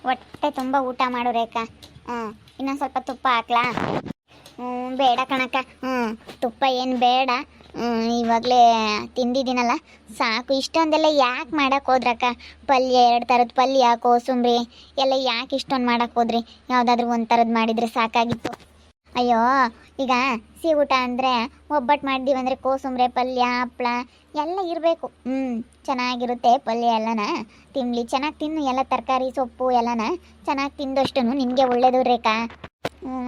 ಹೊಟ್ಟೆ ತುಂಬ ಊಟ ಮಾಡು ರೇಖಾ. ಹ್ಞೂ, ಇನ್ನೊಂದು ಸ್ವಲ್ಪ ತುಪ್ಪ ಹಾಕ್ಲಾ? ಬೇಡ ಕಣಕ್ಕ. ತುಪ್ಪ ಏನು ಬೇಡ. ಇವಾಗಲೇ ತಿಂದಿದ್ದೀನಲ್ಲ ಸಾಕು. ಇಷ್ಟೊಂದೆಲ್ಲ ಯಾಕೆ ಮಾಡಕ್ಕೆ ಹೋದ್ರಕ್ಕ? ಪಲ್ಯ 2 ಥರದ ಪಲ್ಯ, ಕೋಸಂಬರಿ ಎಲ್ಲ ಯಾಕೆ ಇಷ್ಟೊಂದು ಮಾಡಕ್ಕೆ ಹೋದ್ರಿ? ಯಾವುದಾದ್ರೂ ಒಂದು ಥರದ್ದು ಮಾಡಿದರೆ ಸಾಕಾಗಿತ್ತು. ಅಯ್ಯೋ, ಈಗ ಸಿಹಿ ಊಟ ಅಂದರೆ ಒಬ್ಬಟ್ಟು ಮಾಡಿದೀವಿ ಅಂದರೆ ಕೋಸಂಬರಿ, ಪಲ್ಯ, ಹಪ್ಪಳ ಎಲ್ಲ ಇರಬೇಕು. ಚೆನ್ನಾಗಿರುತ್ತೆ ಪಲ್ಯ ಎಲ್ಲನ ತಿನ್ನಲಿ. ಚೆನ್ನಾಗಿ ತಿನ್ನು, ಎಲ್ಲ ತರಕಾರಿ ಸೊಪ್ಪು ಎಲ್ಲನ ಚೆನ್ನಾಗಿ ತಿಂದಷ್ಟು ನಿನಗೆ ಒಳ್ಳೇದು ರೇಖಾ.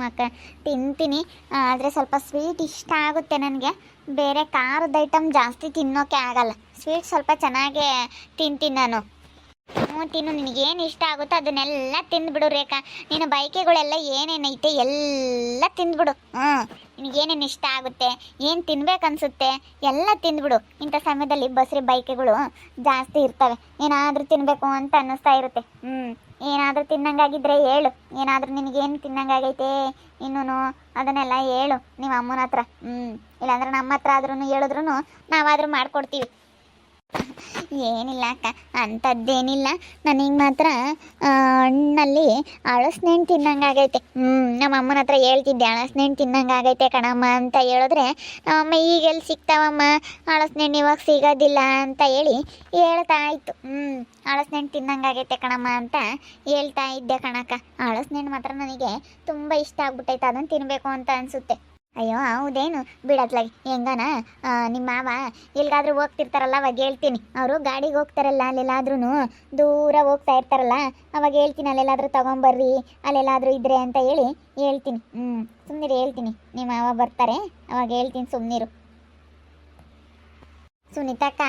ಅಕ್ಕ ತಿಂತೀನಿ, ಆದರೆ ಸ್ವಲ್ಪ ಸ್ವೀಟ್ ಇಷ್ಟ ಆಗುತ್ತೆ ನನಗೆ. ಬೇರೆ ಖಾರದ ಐಟಮ್ ಜಾಸ್ತಿ ತಿನ್ನೋಕೆ ಆಗಲ್ಲ. ಸ್ವೀಟ್ ಸ್ವಲ್ಪ ಚೆನ್ನಾಗೇ ತಿಂತೀನಿ ನಾನು. ತಿನ್ನು, ನಿನಗೇನು ಇಷ್ಟ ಆಗುತ್ತೋ ಅದನ್ನೆಲ್ಲ ತಿಂದ್ಬಿಡು ರೇಖಾ. ನಿನ್ನ ಬಯಕೆಗಳೆಲ್ಲ ಏನೇನೈತೆ ಎಲ್ಲ ತಿಂದ್ಬಿಡು. ನಿನಗೇನೇನು ಇಷ್ಟ ಆಗುತ್ತೆ, ಏನು ತಿನ್ಬೇಕನ್ಸುತ್ತೆ ಎಲ್ಲ ತಿಂದ್ಬಿಡು. ಇಂಥ ಸಮಯದಲ್ಲಿ ಬಸ್ರಿ ಬಯಕೆಗಳು ಜಾಸ್ತಿ ಇರ್ತವೆ. ಏನಾದರೂ ತಿನ್ನಬೇಕು ಅಂತ ಅನ್ನಿಸ್ತಾ ಇರುತ್ತೆ. ಏನಾದರೂ ತಿನ್ನಂಗಾಗಿದ್ರೆ ಹೇಳು. ಏನಾದರೂ ನಿನಗೇನು ತಿನ್ನಂಗಾಗೈತೆ ಇನ್ನೂ ಅದನ್ನೆಲ್ಲ ಹೇಳು ನಿಮ್ಮ ಅಮ್ಮನ ಹತ್ರ. ಇಲ್ಲಾಂದ್ರೆ ನಮ್ಮ ಹತ್ರ ಆದ್ರೂ ಹೇಳಿದ್ರು ನಾವಾದರೂ ಮಾಡಿಕೊಡ್ತೀವಿ. ಏನಿಲ್ಲ ಅಕ್ಕ, ಅಂಥದ್ದೇನಿಲ್ಲ. ನನಗೆ ಮಾತ್ರ ಹಣ್ಣಲ್ಲಿ ಹಣ್ಣು ತಿನ್ನಂಗಾಗೈತೆ. ನಮ್ಮ ಅಮ್ಮನ ಹತ್ರ ಹೇಳ್ತಿದ್ದೆ, ಹಣ್ಣು ತಿನ್ನಂಗಾಗೈತೆ ಕಣಮ್ಮ ಅಂತ ಹೇಳಿದ್ರೆ ನಮ್ಮಮ್ಮ ಈಗೆಲ್ಲಿ ಸಿಗ್ತಾವಮ್ಮ ಹಣ್ಣು, ಇವಾಗ ಸಿಗೋದಿಲ್ಲ ಅಂತ ಹೇಳಿ ಹೇಳ್ತಾ ಇತ್ತು. ಹಣ್ಣು ತಿನ್ನಂಗಾಗೈತೆ ಕಣಮ್ಮ ಅಂತ ಹೇಳ್ತಾ ಇದ್ದೆ ಕಣಕ್ಕ. ಹಣ್ಣು ಮಾತ್ರ ನನಗೆ ತುಂಬ ಇಷ್ಟ ಆಗ್ಬಿಟ್ಟೈತೆ. ಅದನ್ನು ತಿನ್ನಬೇಕು ಅಂತ ಅನಿಸುತ್ತೆ. ಅಯ್ಯೋ ಹೌದೇನು ಬಿಡತ್ಲಾಗಿ. ಹೆಂಗನ ನಿಮ್ಮ ಮಾವ ಎಲ್ಲಿಗಾದ್ರೂ ಹೋಗ್ತಿರ್ತಾರಲ್ಲ ಅವಾಗ ಹೇಳ್ತೀನಿ. ಅವರು ಗಾಡಿಗೆ ಹೋಗ್ತಾರಲ್ಲ, ಅಲ್ಲೆಲ್ಲಾದ್ರೂ ದೂರ ಹೋಗ್ತಾ ಇರ್ತಾರಲ್ಲ ಅವಾಗ ಹೇಳ್ತೀನಿ, ಅಲ್ಲೆಲ್ಲಾದ್ರೂ ತೊಗೊಂಬರ್ರಿ, ಅಲ್ಲೆಲ್ಲಾದ್ರೂ ಇದ್ರೆ ಅಂತ ಹೇಳಿ ಹೇಳ್ತೀನಿ. ಸುಮ್ಮನಿರು, ಹೇಳ್ತೀನಿ. ನಿಮ್ಮ ಮಾವ ಬರ್ತಾರೆ ಅವಾಗ ಹೇಳ್ತೀನಿ, ಸುಮ್ಮನಿರು. ಸುನೀತಕ್ಕ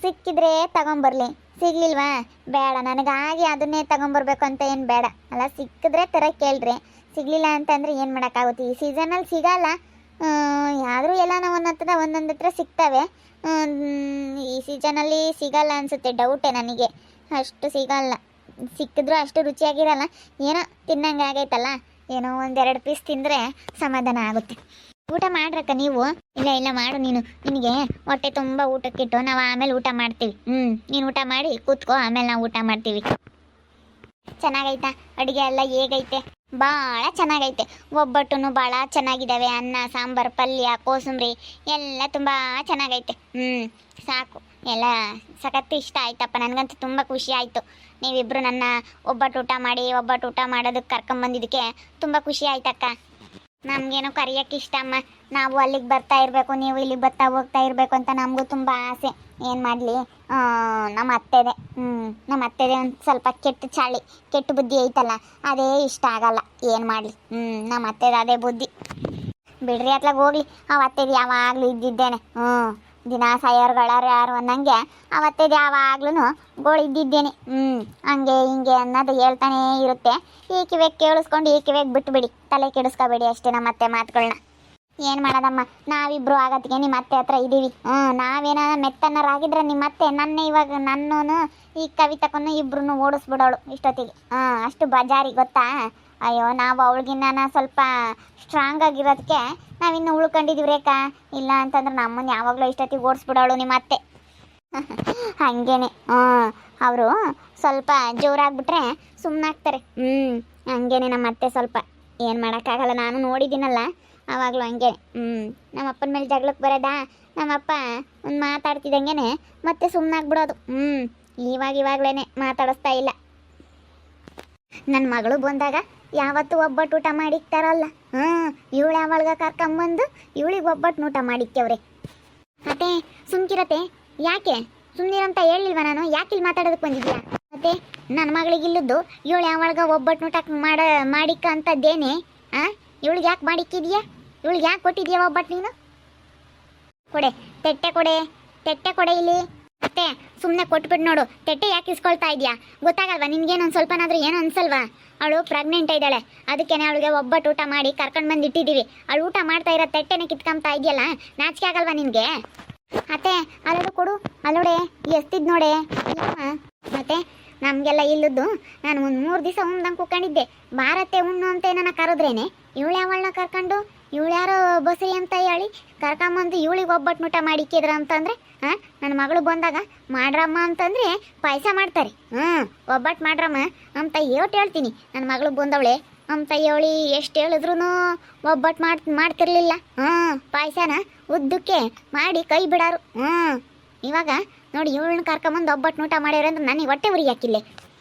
ಸಿಕ್ಕಿದ್ರೆ ತಗೊಂಬರ್ಲಿ, ಸಿಗ್ಲಿಲ್ವಾ ಬೇಡ. ನನಗಾಗಿ ಅದನ್ನೇ ತಗೊಂಬರ್ಬೇಕು ಅಂತ ಏನು ಬೇಡ ಅಲ್ಲ. ಸಿಕ್ಕಿದ್ರೆ ತರ ಕೇಳ್ರಿ, ಸಿಗಲಿಲ್ಲ ಅಂತಂದರೆ ಏನು ಮಾಡೋಕ್ಕಾಗುತ್ತೆ? ಈ ಸೀಸನಲ್ಲಿ ಸಿಗಲ್ಲ. ಯಾದರೂ ಎಲ್ಲ ನಾವು ಒಂದೊಂದು ಹತ್ರ ಸಿಗ್ತವೆ. ಈ ಸೀಸನಲ್ಲಿ ಸಿಗಲ್ಲ ಅನಿಸುತ್ತೆ, ಡೌಟೇ ನನಗೆ. ಅಷ್ಟು ಸಿಗಲ್ಲ, ಸಿಕ್ಕಿದ್ರೂ ಅಷ್ಟು ರುಚಿಯಾಗಿರಲ್ಲ. ಏನೋ ತಿನ್ನಂಗೆ ಆಗೈತಲ್ಲ, ಏನೋ 1-2 ಪೀಸ್ ತಿಂದರೆ ಸಮಾಧಾನ ಆಗುತ್ತೆ. ಊಟ ಮಾಡ್ರಕ್ಕ ನೀವು. ಇಲ್ಲ ಮಾಡು ನೀನು, ನಿನಗೆ ಹೊಟ್ಟೆ ತುಂಬ ಊಟಕ್ಕಿಟ್ಟು ನಾವು ಆಮೇಲೆ ಊಟ ಮಾಡ್ತೀವಿ. ನೀನು ಊಟ ಮಾಡಿ ಕೂತ್ಕೋ, ಆಮೇಲೆ ನಾವು ಊಟ ಮಾಡ್ತೀವಿ. ಚೆನ್ನಾಗೈತಾ ಅಡುಗೆ ಎಲ್ಲ? ಹೇಗೈತೆ? ಭಾಳ ಚೆನ್ನಾಗೈತೆ. ಒಬ್ಬಟ್ಟು ಭಾಳ ಚೆನ್ನಾಗಿದ್ದಾವೆ. ಅನ್ನ, ಸಾಂಬಾರು, ಪಲ್ಯ, ಕೋಸಂಬರಿ ಎಲ್ಲ ತುಂಬ ಚೆನ್ನಾಗೈತೆ. ಸಾಕು, ಎಲ್ಲ ಸಖತ್ತು ಇಷ್ಟ ಆಯ್ತಪ್ಪ. ನನಗಂತೂ ತುಂಬ ಖುಷಿ ಆಯಿತು. ನೀವಿಬ್ಬರು ನನ್ನ ಒಬ್ಬಟ್ಟು ಊಟ ಮಾಡೋದಕ್ಕೆ ಕರ್ಕೊಂಬಂದಿದ್ದಕ್ಕೆ ತುಂಬ ಖುಷಿ ಆಯ್ತಕ್ಕ. ನಮಗೇನೋ ಕರೆಯೋಕ್ಕೆ ಇಷ್ಟ ಅಮ್ಮ. ನಾವು ಅಲ್ಲಿಗೆ ಬರ್ತಾ ಇರಬೇಕು, ನೀವು ಇಲ್ಲಿಗೆ ಬರ್ತಾ ಹೋಗ್ತಾ ಇರಬೇಕು ಅಂತ ನಮಗೂ ತುಂಬ ಆಸೆ. ಏನು ಮಾಡಲಿ, ನಮ್ಮ ಅತ್ತೆದೆ ಒಂದು ಸ್ವಲ್ಪ ಕೆಟ್ಟ ಬುದ್ಧಿ ಐತಲ್ಲ, ಅದೇ ಇಷ್ಟ ಆಗಲ್ಲ. ಏನು ಮಾಡಲಿ, ನಮ್ಮ ಅತ್ತೆದ ಅದೇ ಬುದ್ಧಿ. ಬಿಡ್ರಿ ಅತ್ಲಾಗ ಹೋಗ್ಲಿ. ಆ ಅತ್ತೆದು ಯಾವಾಗಲೂ ಇದ್ದಿದ್ದೇನೆ. ದಿನ ಸಾಯೋರ್ಗಳಾರು ಯಾರು ಅನ್ನಂಗೆ ಅವತ್ತೇದು ಯಾವಾಗ್ಲೂ ಗೋಳು ಇದ್ದಿದ್ದೇನೆ. ಹಂಗೆ ಹಿಂಗೆ ಅನ್ನೋದು ಹೇಳ್ತಾನೇ ಇರುತ್ತೆ. ಈ ಕಿವಿಗೆ ಕೇಳಿಸ್ಕೊಂಡು ಈ ಕಿವಿಗೆ ಬಿಟ್ಟುಬಿಡಿ, ತಲೆ ಕೆಡಿಸ್ಕೋಬೇಡಿ ಅಷ್ಟೇ ನಮ್ಮ ಅತ್ತೆ ಮಾತುಗಳನ್ನ. ಏನು ಮಾಡೋದಮ್ಮ, ನಾವಿಬ್ರು ಆಗೋತ್ತಿಗೆ ನಿಮ್ಮ ಅತ್ತೆ ಹತ್ರ ಇದ್ದೀವಿ. ನಾವೇನ ಮೆತ್ತನರಾಗಿದ್ರೆ ನಿಮ್ಮ ಅತ್ತೆ ಇವಾಗ ನನ್ನೂ ಈ ಕವಿತಕ್ಕನ್ನು ಇಬ್ರು ಓಡಿಸ್ಬಿಡೋಳು ಇಷ್ಟೊತ್ತಿಗೆ. ಅಷ್ಟು ಬಜಾರಿ ಗೊತ್ತಾ. ಅಯ್ಯೋ, ನಾವು ಅವಳಿಗಿನ್ನ ಸ್ವಲ್ಪ ಸ್ಟ್ರಾಂಗ್ ಆಗಿರೋದಕ್ಕೆ ನಾವಿನ್ನು ಉಳ್ಕೊಂಡಿದ್ದೀವಿ ರೇಖಾ. ಇಲ್ಲ ಅಂತಂದ್ರೆ ನಮ್ಮನ್ನು ಯಾವಾಗಲೂ ಇಷ್ಟೊತ್ತಿಗೆ ಓಡಿಸ್ಬಿಡೋಳು ನಿಮ್ಮ ಅತ್ತೆ. ಹಾಗೇನೆ. ಅವರು ಸ್ವಲ್ಪ ಜೋರಾಗ್ಬಿಟ್ರೆ ಸುಮ್ಮನಾಗ್ತಾರೆ. ಹಂಗೇನೆ ನಮ್ಮ ಅತ್ತೆ ಸ್ವಲ್ಪ. ಏನು ಮಾಡೋಕ್ಕಾಗಲ್ಲ, ನಾನು ನೋಡಿದ್ದೀನಲ್ಲ ಆವಾಗಲೂ ಹಂಗೆ. ನಮ್ಮ ಅಪ್ಪನ ಮೇಲೆ ಜಗಳಕ್ಕೆ ಬರೋದಾ, ನಮ್ಮಪ್ಪ ಒಂದು ಮಾತಾಡ್ತಿದ್ದಂಗೆ ಮತ್ತೆ ಸುಮ್ಮನಾಗ್ಬಿಡೋದು. ಇವಾಗಲೇ ಮಾತಾಡಿಸ್ತಾ ಇಲ್ಲ. ನನ್ನ ಮಗಳು ಬಂದಾಗ ಯಾವತ್ತು ಒಬ್ಬಟ್ಟು ಊಟ ಮಾಡಿಕ್ತಾರಲ್ಲ, ಇವಳು ಯಾವಾಗ ಕರ್ಕೊಂಬಂದು ಇವಳಿಗೆ ಒಬ್ಬಟ್ಟು ಊಟ ಮಾಡಿಕ್ತವ್ರೆ. ಅತ್ತೆ ಸುಮ್ಕಿರತ್ತೆ, ಯಾಕೆ ಸುಮ್ಮನಿರಂತ ಹೇಳಿಲ್ವ ನಾನು? ಯಾಕೆ ಇಲ್ಲಿ ಮಾತಾಡೋದಕ್ಕೆ ಬಂದಿದ್ಯಾ? ಮತ್ತೆ ನನ್ನ ಮಗಳಿಗಿಲ್ಲದ್ದು ಇವಳು ಯಾವಾಗ ಒಬ್ಬಟ್ಟು ಊಟ ಮಾಡಿಕ್ಕ ಅಂತದ್ದೇನೆ. ಇವಳಿಗೆ ಯಾಕೆ ಮಾಡಿಕ್ಕಿದ್ಯಾ? ಇವಳಿಗೆ ಯಾಕೆ ಕೊಟ್ಟಿದ್ಯಾ ಒಬ್ಬಟ್ಟು ನೀನು? ಕೊಡೆ, ತೆಟ್ಟೆ ಕೊಡೆ ಇಲ್ಲಿ. ಮತ್ತೆ ಸುಮ್ಮನೆ ಕೊಟ್ಬಿಟ್ಟು ನೋಡು. ತೆಟ್ಟೆ ಯಾಕೆ ಇಸ್ಕೊಳ್ತಾ ಇದೆಯಾ? ಗೊತ್ತಾಗಲ್ವಾ ನಿನ್ಗೇನೊಂದು ಸ್ವಲ್ಪನಾದ್ರೂ ಏನೋ ಅನ್ಸಲ್ವಾ? ಅವಳು ಪ್ರೆಗ್ನೆಂಟ್ ಇದ್ದಾಳೆ, ಅದಕ್ಕೇನೆ ಅವಳಿಗೆ ಒಬ್ಬಟ್ಟು ಊಟ ಮಾಡಿ ಕರ್ಕೊಂಡು ಬಂದು ಇಟ್ಟಿದ್ದೀವಿ. ಅವಳು ಊಟ ಮಾಡ್ತಾ ಇರೋ ತೆಟ್ಟೆನ ಕಿತ್ಕೊಂತಾ ಇದೆಯಲ್ಲ, ನಾಚಿಕೆ ಆಗಲ್ವಾ ನಿನಗೆ? ಅತ್ತೆ ಅಲ್ಲೋಡು ಕೊಡು, ಅಲ್ಲೋಡೆ ಎಸ್ತಿದ್ ನೋಡೆ. ಮತ್ತೆ ನಮಗೆಲ್ಲ ಇಲ್ಲದ್ದು ನಾನು ಒಂದು 3 ದಿವಸ ಉಣ್ದಂಗೆ ಕೂಕೊಂಡಿದ್ದೆ. ಭಾರತೆ ಉಣ್ಣು ಅಂತ ನನ್ನ ಕರೆದ್ರೇನೆ ಇವಳು ಯಾವಳನ್ನ ಕರ್ಕೊಂಡು ಇವಳು ಯಾರೋ ಬಸರಿ ಅಂತ ಹೇಳಿ ಕರ್ಕೊಂಬಂದು ಇವಳಿಗೆ ಒಬ್ಬಟ್ಟು ಊಟ ಮಾಡಿಕ್ಕಿದ್ರ ಅಂತಂದರೆ ನನ್ನ ಮಗಳು ಬಂದಾಗ ಮಾಡ್ರಮ್ಮ ಅಂತಂದರೆ ಪಾಯಸ ಮಾಡ್ತಾರೆ. ಒಬ್ಬಟ್ಟು ಮಾಡ್ರಮ್ಮ ಅಂತ ಹೇಳ್ತೀನಿ. ನನ್ನ ಮಗಳು ಬಂದವಳೆ ಅಂತ ಹೇಳಿ ಎಷ್ಟು ಹೇಳಿದ್ರು ಒಬ್ಬಟ್ಟು ಮಾಡ್ತಿರ್ಲಿಲ್ಲ. ಪಾಯಸನ ಉದ್ದಕ್ಕೆ ಮಾಡಿ ಕೈ ಬಿಡಾರು. ಇವಾಗ ನೋಡಿ ಇವಳನ್ನ ಕರ್ಕೊಂಬಂದು ಒಬ್ಬಟ್ಟು ಊಟ ಮಾಡ್ಯಾರ ಅಂದ್ರೆ ನನಗೆ ಹೊಟ್ಟೆ ಉರಿ ಹಾಕಿಲ್ಲ.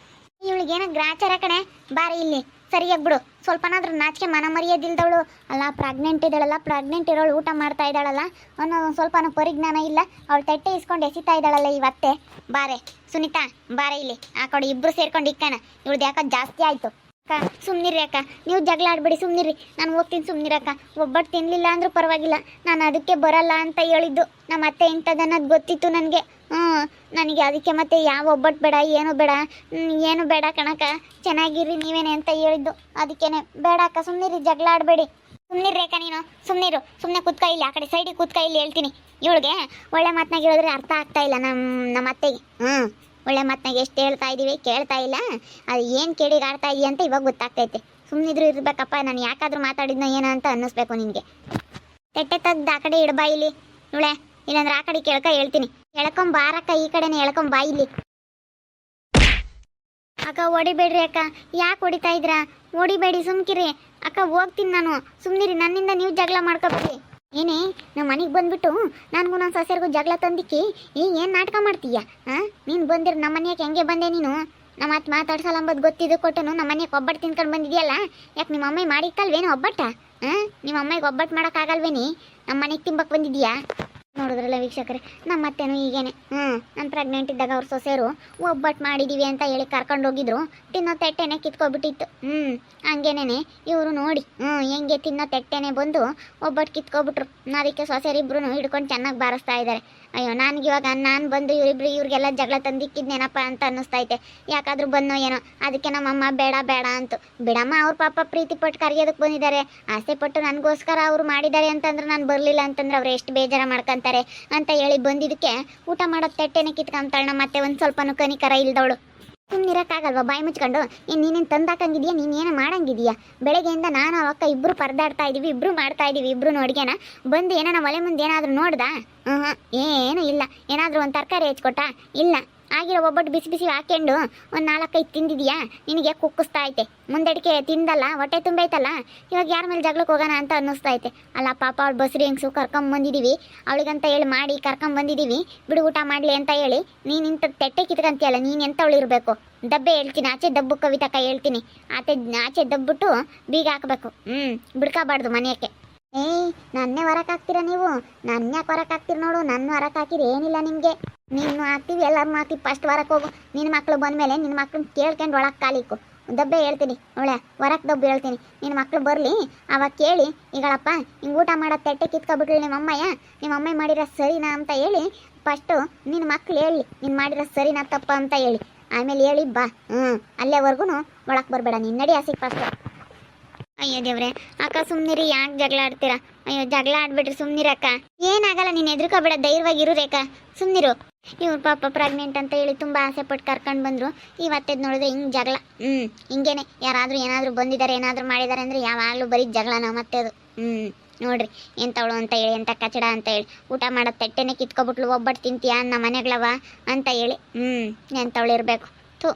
ಇವಳಿಗೇನ ಗ್ರಾಚಾರ ಕಣೆ, ಬಾರಿ ಇಲ್ಲಿ ಸರಿಯಾಗಿ ಬಿಡು. ಸ್ವಲ್ಪನಾದ್ರೂ ನಾಚಿಕೆ ಮನ ಮರ್ಯಾದಿಲ್ದವಳು ಅಲ್ಲ. ಪ್ರೆಗ್ನೆಂಟ್ ಇದ್ದಾಳಲ್ಲ, ಪ್ರೆಗ್ನೆಂಟ್ ಇರೋಳು ಊಟ ಮಾಡ್ತಾ ಇದ್ದಾಳಲ್ಲ ಅನ್ನೋದು ಸ್ವಲ್ಪನೂ ಪರಿಜ್ಞಾನ ಇಲ್ಲ. ಅವಳು ತಟ್ಟೆ ಇಸ್ಕೊಂಡು ಎಸಿತಾ ಇದ್ದಾಳಲ್ಲ ಇವತ್ತೆ. ಬಾರೆ ಸುನೀತಾ, ಬಾರೆ ಇಲ್ಲಿ ಆ ಕಡೆ ಇಬ್ಬರು ಸೇರ್ಕೊಂಡು ಇಕ್ಕಣ. ಇವಳ್ದು ಯಾಕ ಜಾಸ್ತಿ ಆಯಿತು. ಅಕ್ಕ ಸುಮ್ಮನಿರಿ ಅಕ್ಕ, ನೀವು ಜಗಳ ಆಡ್ಬೇಡಿ, ಸುಮ್ಮನಿರಿ. ನಾನು ಹೋಗ್ತೀನಿ, ಸುಮ್ಮನಿರಕ್ಕ. ಒಬ್ಬಟ್ಟು ತಿನ್ನಲಿಲ್ಲ ಅಂದ್ರೂ ಪರವಾಗಿಲ್ಲ, ನಾನು ಅದಕ್ಕೆ ಬರಲ್ಲ ಅಂತ ಹೇಳಿದ್ದು. ನಮ್ಮ ಅತ್ತೆ ಇಂಥದ್ದನ್ನೋದು ಗೊತ್ತಿತ್ತು ನನಗೆ. ನನಗೆ ಅದಕ್ಕೆ ಮತ್ತೆ ಯಾವ ಒಬ್ಬಟ್ಟು ಬೇಡ, ಏನು ಬೇಡ, ಏನು ಬೇಡ ಕಣಕ್ಕ, ಚೆನ್ನಾಗಿರ್ರಿ ನೀವೇನೆ ಅಂತ ಹೇಳಿದ್ದು. ಅದಕ್ಕೇನೆ ಬೇಡ ಅಕ್ಕ, ಸುಮ್ಮನಿರಿ, ಜಗಳ ಆಡಬೇಡಿ. ಸುಮ್ಮನಿರಿ ಅಕ್ಕ, ನೀನು ಸುಮ್ಮನಿರು. ಸುಮ್ಮನೆ ಕೂತ್ಕ ಇಲ್ಲಿ, ಆ ಕಡೆ ಸೈಡಿಗೆ ಕೂತ್ಕ ಇಲ್ಲಿ ಹೇಳ್ತೀನಿ. ಇವಳಿಗೆ ಒಳ್ಳೆ ಮಾತನಾಗ ಹೇಳಿದ್ರೆ ಅರ್ಥ ಆಗ್ತಾ ಇಲ್ಲ ನಮ್ಮ ಅತ್ತೆಗೆ. ಒಳ್ಳೆ ಮಾತನಾಗ ಎಷ್ಟು ಹೇಳ್ತಾ ಇದ್ದೀವಿ, ಕೇಳ್ತಾ ಇಲ್ಲ. ಅದು ಏನು ಕೇಳಿಗೆ ಆಡ್ತಾ ಇದೀಯ ಅಂತ ಇವಾಗ ಗೊತ್ತಾಗ್ತೈತೆ. ಸುಮ್ಮನಿದ್ರು ಇರ್ಬೇಕಪ್ಪ. ನಾನು ಯಾಕಾದ್ರೂ ಮಾತಾಡಿದ್ನೋ ಏನೋ ಅಂತ ಅನ್ನಿಸ್ಬೇಕು ನಿನಗೆ. ತೆಟ್ಟೆ ತೆಗ್ದು ಆ ಕಡೆ ಇಡಬಾ ಇಲ್ಲಿ ಇವಳೆ, ಇಲ್ಲಾಂದ್ರೆ ಆ ಕಡೆ ಕೇಳ್ಕ ಹೇಳ್ತೀನಿ. ಎಳ್ಕೊಂಬಾರಕ್ಕ, ಈ ಕಡೆನೇ ಎಳ್ಕೊಂಬಾ ಇಲ್ಲಿ. ಅಕ್ಕ ಹೊಡಿಬೇಡ್ರಿ ಅಕ್ಕ, ಯಾಕೆ ಹೊಡಿತಾ ಇದ್ರಾ? ಹೊಡಿಬೇಡಿ, ಸುಮ್ಕಿರಿ ಅಕ್ಕ. ಹೋಗ್ತೀನಿ ನಾನು, ಸುಮ್ಮನಿರಿ. ನನ್ನಿಂದ ನೀವು ಜಗಳ ಮಾಡ್ಕೊಬೇಡಿ. ಏನೇ ನಮ್ಮ ಮನೆಗೆ ಬಂದ್ಬಿಟ್ಟು ನನಗೂ ನನ್ನ ಸೊಸೆರಿಗೂ ಜಗಳ ತಂದಿಕ್ಕಿ ಏನು ನಾಟಕ ಮಾಡ್ತೀಯ? ನೀನು ಬಂದಿರು ನಮ್ಮ ಮನೆಯಾಗೆ ಹೆಂಗೆ ಬಂದೆ ನೀನು? ನಮ್ಮ ಅತ್ತೆ ಮಾತಾಡ್ಸಲ್ಲ ಅಂಬದು ಗೊತ್ತಿದ್ದು ಕೊಟ್ಟನು ನಮ್ಮ ಮನೆಗೆ ಒಬ್ಬಟ್ಟು ತಿನ್ಕೊಂಡು ಬಂದಿದ್ಯಲ್ಲ. ಯಾಕೆ ನಿಮ್ಮ ಅಮ್ಮ ಮಾಡಿಕ್ಕಲ್ವೇನು ಒಬ್ಬಟ್ಟ? ನಿಮ್ಮ ಅಮ್ಮಗೆ ಒಬ್ಬಟ್ಟು ಮಾಡೋಕ್ಕಾಗಲ್ವೇನಿ? ನಮ್ಮ ಮನೆಗೆ ತಿಂಬಕ್ಕೆ ಬಂದಿದ್ಯಾ? ನೋಡಿದ್ರಲ್ಲ ವೀಕ್ಷಕರೇ, ನಮ್ಮ ಅತ್ತೆನೂ ಹೀಗೇನೆ. ನಾನು ಪ್ರೆಗ್ನೆಂಟ್ ಇದ್ದಾಗ ಅವ್ರ ಸೊಸೆಯರು ಒಬ್ಬಟ್ಟು ಮಾಡಿದ್ದೀವಿ ಅಂತ ಹೇಳಿ ಕರ್ಕೊಂಡು ಹೋಗಿದ್ರು. ತಿನ್ನೋ ತೆಟ್ಟೆನೆ ಕಿತ್ಕೊಬಿಟ್ಟಿತ್ತು. ಹಂಗೇನೆ ಇವರು ನೋಡಿ ಹೆಂಗೆ ತಿನ್ನೋ ತೆಟ್ಟೆನೆ ಬಂದು ಒಬ್ಬಟ್ಟು ಕಿತ್ಕೊಬಿಟ್ರು. ಅದಕ್ಕೆ ಸೊಸೆಯರಿಬ್ರು ಹಿಡ್ಕೊಂಡು ಚೆನ್ನಾಗಿ ಬಾರಿಸ್ತಾ ಇದ್ದಾರೆ. ಅಯ್ಯೋ, ನನಗಿವಾಗ ನಾನು ಬಂದು ಇವ್ರಿಗೆಲ್ಲ ಜಗಳ ತಂದಿಕ್ಕಿದ್ನೇನಪ್ಪ ಅಂತ ಅನ್ನಿಸ್ತೈತೆ. ಯಾಕಾದ್ರೂ ಬಂದೋ ಏನೋ. ಅದಕ್ಕೆ ನಮ್ಮಮ್ಮ ಬೇಡ ಬೇಡ ಅಂತು. ಬಿಡಮ್ಮ, ಅವ್ರ ಪಾಪ ಪ್ರೀತಿ ಪಟ್ಟು ಕರೆಯೋದಕ್ಕೆ ಬಂದಿದ್ದಾರೆ, ಆಸೆ ಪಟ್ಟು ನನಗೋಸ್ಕರ ಅವ್ರು ಮಾಡಿದ್ದಾರೆ ಅಂತಂದ್ರೆ ನಾನು ಬರಲಿಲ್ಲ ಅಂತಂದ್ರೆ ಅವ್ರು ಎಷ್ಟು ಬೇಜಾರ ಮಾಡ್ಕೊಂತಾರೆ ಅಂತ ಹೇಳಿ ಬಂದಿದ್ದಕ್ಕೆ ಊಟ ಮಾಡೋ ತೆಟ್ಟೆನೆ ಕಿತ್ಕೊಂತಾಳ. ಮತ್ತೆ ಒಂದು ಸ್ವಲ್ಪನೂ ಕನಿಕರ ಇಲ್ದವಳು. ಸುಮ್ಮನಿರಕ್ಕಾಗಲ್ವಾ ಬಾಯಿ ಮುಚ್ಕೊಂಡು? ನೀನೇನು ತಂದಾಕಂಗಿದ್ಯಾ? ನೀನೇನು ಮಾಡಂಗಿದ್ಯಾ? ಬೆಳಗ್ಗೆಯಿಂದ ನಾನು ಅವಕ್ಕ ಇಬ್ಬರು ಪರದಾಡ್ತಾ ಇದ್ದೀವಿ, ಇಬ್ಬರು ಮಾಡ್ತಾ ಇದ್ದೀವಿ. ಇಬ್ಬರು ಅಡುಗೆನ ಬಂದು ಏನಾನ ಒಲೆ ಮುಂದೆ ಏನಾದರೂ ನೋಡ್ದಾ? ಏನೂ ಇಲ್ಲ. ಏನಾದರೂ ಒಂದು ತರಕಾರಿ ಹೆಚ್ಕೊಟ್ಟ? ಇಲ್ಲ. ಆಗಿರೋ ಒಬ್ಬಟ್ಟು ಬಿಸಿ ಬಿಸಿ ಹಾಕ್ಕೊಂಡು ಒಂದು 4-5 ತಿಂದಿದ್ಯಾ? ನಿನಗೆ ಕುಕ್ಕಿಸ್ತಾ ಐತೆ. ಮುಂದಡಿಕೆ ತಿಂದಲ್ಲ, ಹೊಟ್ಟೆ ತುಂಬೈತಲ್ಲ. ಇವಾಗ ಯಾರ ಮೇಲೆ ಜಗಳಕ್ಕೆ ಹೋಗೋಣ ಅಂತ ಅನ್ನಿಸ್ತಾ ಐತೆ. ಅಲ್ಲ ಪಾಪ ಅವಳು ಬಸ್ರಿ ಹೆಂಗ್ಸು ಕರ್ಕೊಂಬಂದಿದ್ದೀವಿ, ಅವಳಿಗಂತ ಹೇಳಿ ಮಾಡಿ ಕರ್ಕೊಂಬಂದಿದ್ದೀವಿ. ಬಿಡು ಊಟ ಮಾಡಲಿ ಅಂತ ಹೇಳಿ ನೀನು ಇಂಥ ತೆಟ್ಟೆ ಕಿತ್ಕಂತೀಯಲ್ಲ, ನೀನು ಎಂಥವಳು ಇರಬೇಕು? ದಬ್ಬೆ ಹೇಳ್ತೀನಿ, ಆಚೆ ದಬ್ಬು ಕವಿತಕ್ಕ ಹೇಳ್ತೀನಿ. ಆಚೆ ದಬ್ಬಿಟ್ಟು ಬೀಗ ಹಾಕಬೇಕು. ಬಿಡ್ಕೋಬಾರ್ದು ಮನೆಯಕ್ಕೆ. ನನ್ನೇ ಹೊರಕ್ಕೆ ಹಾಕ್ತೀರಾ ನೀವು? ನನ್ನ ಯಾಕೆ ಹೊರಕ್ಕೆ ಹಾಕ್ತೀರಿ ನೋಡು? ನನ್ನ ಹೊರಕ್ಕೆ ಹಾಕಿರಿ ಏನಿಲ್ಲ ನಿಮಗೆ. ನೀನು ಹಾಕ್ತೀವಿ, ಎಲ್ಲರೂ ಹಾಕ್ತೀವಿ. ಫಸ್ಟ್ ಹೊರಕ್ಕೆ ಹೋಗು. ನಿನ್ನ ಮಕ್ಕಳು ಬಂದಮೇಲೆ ನಿನ್ನ ಮಕ್ಳನ್ನ ಕೇಳ್ಕೊಂಡು ಒಳಗೆ ಕಾಲಿಕ್ಕು. ದಬ್ಬೆ ಹೇಳ್ತೀನಿ, ಒಳ್ಳೆ ಹೊರಕ್ಕೆ ದಬ್ಬು ಹೇಳ್ತೀನಿ. ನಿನ್ನ ಮಕ್ಳು ಬರಲಿ, ಅವಾಗ ಕೇಳಿ, ಈಗಳಪ್ಪ ಹಿಂಗೆ ಊಟ ಮಾಡೋ ತೆಟ್ಟೆ ಕಿತ್ಕೊಬಿಟ್ಲಿ ನಿಮ್ಮ ಅಮ್ಮ ಮಾಡಿರೋ ಸರಿನಾ ಅಂತ ಹೇಳಿ ಫಸ್ಟು ನಿನ್ನ ಮಕ್ಳು ಹೇಳಿ, ನೀನು ಮಾಡಿರೋ ಸರಿನಾ ತಪ್ಪ ಅಂತ ಹೇಳಿ. ಆಮೇಲೆ ಹೇಳಿ ಬಾ. ಅಲ್ಲೇವರೆಗೂ ಒಳಕ್ಕೆ ಬರಬೇಡ. ನೀನು ನಡಿ ಹಸಿಗೆ ಫಸ್ಟ್. ಅಯ್ಯೋ ದೇವ್ರೆ, ಅಕ್ಕ ಸುಮ್ಮನಿರಿ, ಯಾಕೆ ಜಗಳ ಆಡ್ತೀರಾ? ಅಯ್ಯೋ ಜಗಳ ಆಡ್ಬಿಟ್ರಿ, ಸುಮ್ಮನಿರಕ್ಕ. ಏನಾಗಲ್ಲ, ನೀನು ಎದ್ರುಕೋಬೇಡ, ಧೈರ್ಯವಾಗಿರು ರೇಖಾ, ಸುಮ್ಮನಿರು. ಇವ್ರು ಪಾಪ ಪ್ರೆಗ್ನೆಂಟ್ ಅಂತ ಹೇಳಿ ತುಂಬ ಆಸೆ ಪಟ್ಟು ಕರ್ಕೊಂಡು ಬಂದರು. ಇವತ್ತೇದು ನೋಡಿದ್ರೆ ಹಿಂಗೆ ಜಗಳ. ಹಿಂಗೇನೆ ಯಾರಾದರೂ ಏನಾದರೂ ಬಂದಿದ್ದಾರೆ, ಏನಾದರೂ ಮಾಡಿದ್ದಾರೆ ಅಂದರೆ ಯಾವಾಗಲೂ ಬರೀ ಜಗಳನ ಮತ್ತೆ ಅದು. ನೋಡ್ರಿ ಎಂಥವಳು ಅಂತ ಹೇಳಿ, ಎಂಥ ಕಚಡ ಅಂತ ಹೇಳಿ. ಊಟ ಮಾಡೋ ತಟ್ಟೆನೇ ಕಿತ್ಕೊಬಿಟ್ಲು. ಒಬ್ಬಟ್ಟು ತಿಂತೀಯಾ ನಮ್ಮ ಮನೆಗಳವ ಅಂತ ಹೇಳಿ. ಎಂಥವಳು ಇರಬೇಕು. ಥೂ,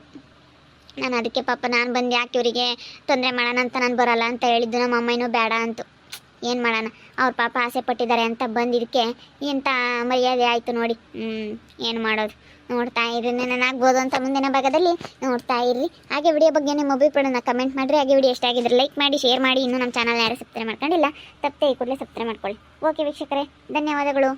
ನಾನು ಅದಕ್ಕೆ ಪಾಪ ನಾನು ಬಂದು ಯಾಕೆ ಇವರಿಗೆ ತೊಂದರೆ ಮಾಡೋಣ ಅಂತ ನಾನು ಬರೋಲ್ಲ ಅಂತ ಹೇಳಿದ್ದು. ನಮ್ಮ ಅಮ್ಮನೂ ಬೇಡ ಅಂತು. ಏನು ಮಾಡೋಣ, ಅವ್ರ ಪಾಪ ಆಸೆ ಪಟ್ಟಿದ್ದಾರೆ ಅಂತ ಬಂದಿದ್ದಕ್ಕೆ ಎಂಥ ಮರ್ಯಾದೆ ಆಯಿತು ನೋಡಿ. ಏನು ಮಾಡೋದು? ನೋಡ್ತಾ ಇರ್ರಿ, ನೆನಾಗ್ಬೋದು ಅಂತ ಮುಂದಿನ ಭಾಗದಲ್ಲಿ ನೋಡ್ತಾ ಇರ್ರಿ. ಹಾಗೆ ವಿಡಿಯೋ ಬಗ್ಗೆ ನಿಮ್ಮ ಅಭಿಪ್ರಾಯನ ಕಮೆಂಟ್ ಮಾಡಿರಿ. ಹಾಗೆ ವಿಡಿಯೋ ಇಷ್ಟ ಆಗಿದ್ರೆ ಲೈಕ್ ಮಾಡಿ, ಶೇರ್ ಮಾಡಿ. ಇನ್ನೂ ನಮ್ಮ ಚಾನಲ್ನ ಯಾರು ಸಬ್ಸ್ಕ್ರೈಬ್ ಮಾಡ್ಕೊಂಡಿಲ್ಲ, ತಪ್ಪದೆ ಈ ಕೂಡಲೇ ಸಬ್ಸ್ಕ್ರೈಬ್ ಮಾಡ್ಕೊಳ್ಳಿ. ಓಕೆ ವೀಕ್ಷಕರೇ, ಧನ್ಯವಾದಗಳು.